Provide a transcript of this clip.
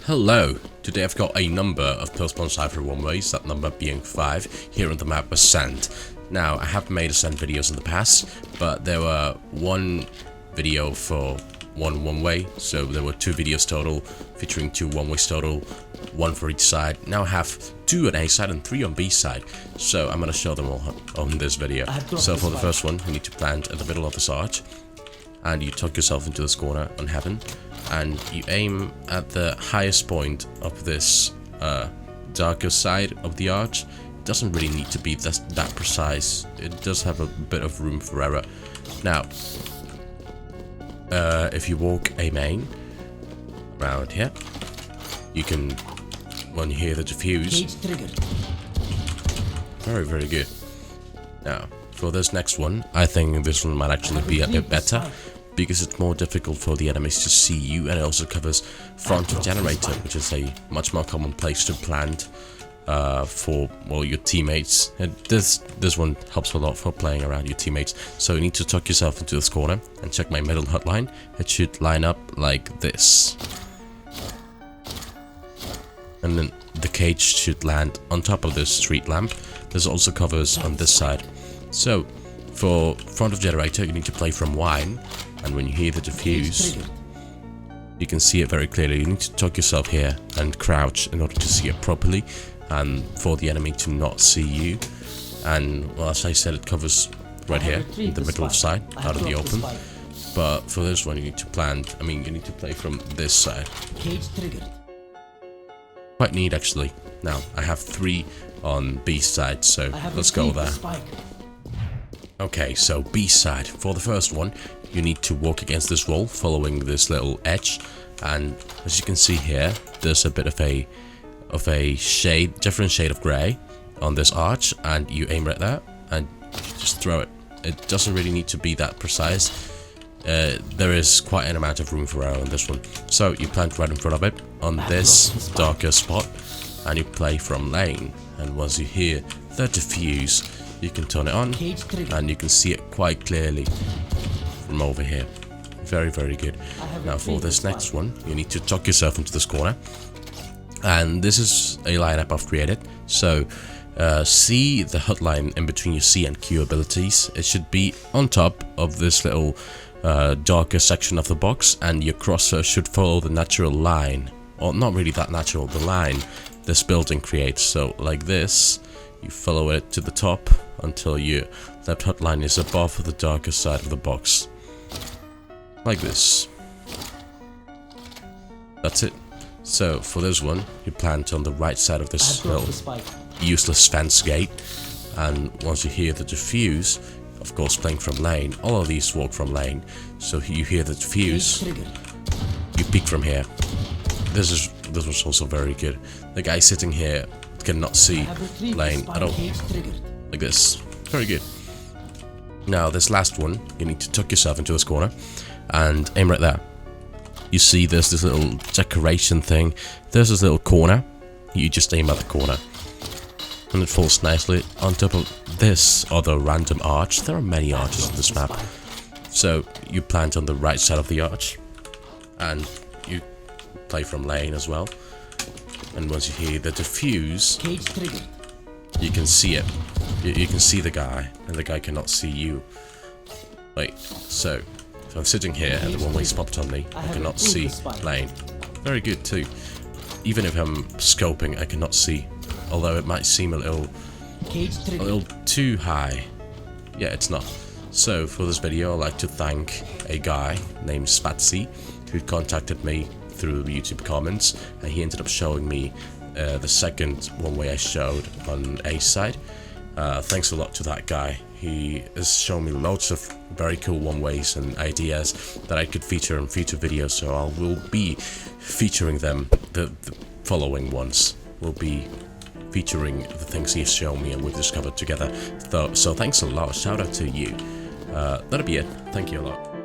Hello, today I've got a number of post-spawn Cypher one-ways, that number being 5, here on the map Ascent. Now, I have made Ascent videos in the past, but there were one video for one-way, so there were 2 videos total, featuring 2 one-ways total, 1 for each side. Now I have 2 on A side and 3 on B side, so I'm gonna show them all on this video. So for the first one, you need to plant at the middle of this arch, and you tuck yourself into this corner on heaven, and you aim at the highest point of this darker side of the arch. It doesn't really need to be that precise. It does have a bit of room for error. Now, if you walk a main around here, you can, when you hear the diffuse, very good. Now, for this next one, I think this one might actually be a bit better, because it's more difficult for the enemies to see you, and it also covers front of generator, which is a much more common place to plant for, well, your teammates. And this one helps a lot for playing around your teammates. So you need to tuck yourself into this corner and check my middle hotline. It should line up like this, and then the cage should land on top of this street lamp. This also covers on this side. So for front of generator, you need to play from wine, and when you hear the diffuse, you can see it very clearly. You need to tuck yourself here and crouch in order to see it properly, and for the enemy to not see you. And well, as I said, it covers right here in the middle side, out of the open. But for this one, you need to you need to play from this side. Quite neat, actually. Now, I have 3 on B side, so let's go there. Okay, so B side. For the first one, you need to walk against this wall, following this little edge, and as you can see here, there's a bit of a different shade of grey on this arch, and you aim right there, and you just throw it. It doesn't really need to be that precise. There is quite an amount of room for error on this one. So you plant right in front of it, on this darker spot, and you play from lane, and once you hear the diffuse, you can turn it on, and you can see it quite clearly from over here. Very good. Now for this next one, you need to tuck yourself into this corner, and this is a lineup I've created. So see the hotline in between your C and Q abilities. It should be on top of this little darker section of the box, and your crosser should follow the natural line, or not really that natural, the line this building creates. So like this, you follow it to the top until your left hotline is above the darker side of the box. Like this. That's it. So for this one, you plant on the right side of this little useless fence gate, and once you hear the diffuse, of course playing from lane, all of these walk from lane, so you hear the diffuse, you peek from here. This was also very good. The guy sitting here cannot see lane at all. Like this. Very good. Now this last one, you need to tuck yourself into this corner and aim right there. You see there's this little decoration thing. There's this little corner. You just aim at the corner, and it falls nicely on top of this other random arch. There are many arches on this map. So you plant on the right side of the arch, and you play from lane as well. And once you hear the diffuse, you can see it. You can see the guy, and the guy cannot see you. Wait, so if I'm sitting here and the one-way's popped on me, I cannot see lane. Very good too. Even if I'm scoping, I cannot see. Although it might seem a little too high. Yeah, it's not. So for this video, I'd like to thank a guy named Spatsy, who contacted me through YouTube comments, and he ended up showing me the second one-way I showed on A side. Thanks a lot to that guy. He has shown me loads of very cool one-ways and ideas that I could feature in future videos, so I will be featuring them. The following ones will be featuring the things he's shown me and we've discovered together. So thanks a lot. Shout out to you. That'll be it. Thank you a lot.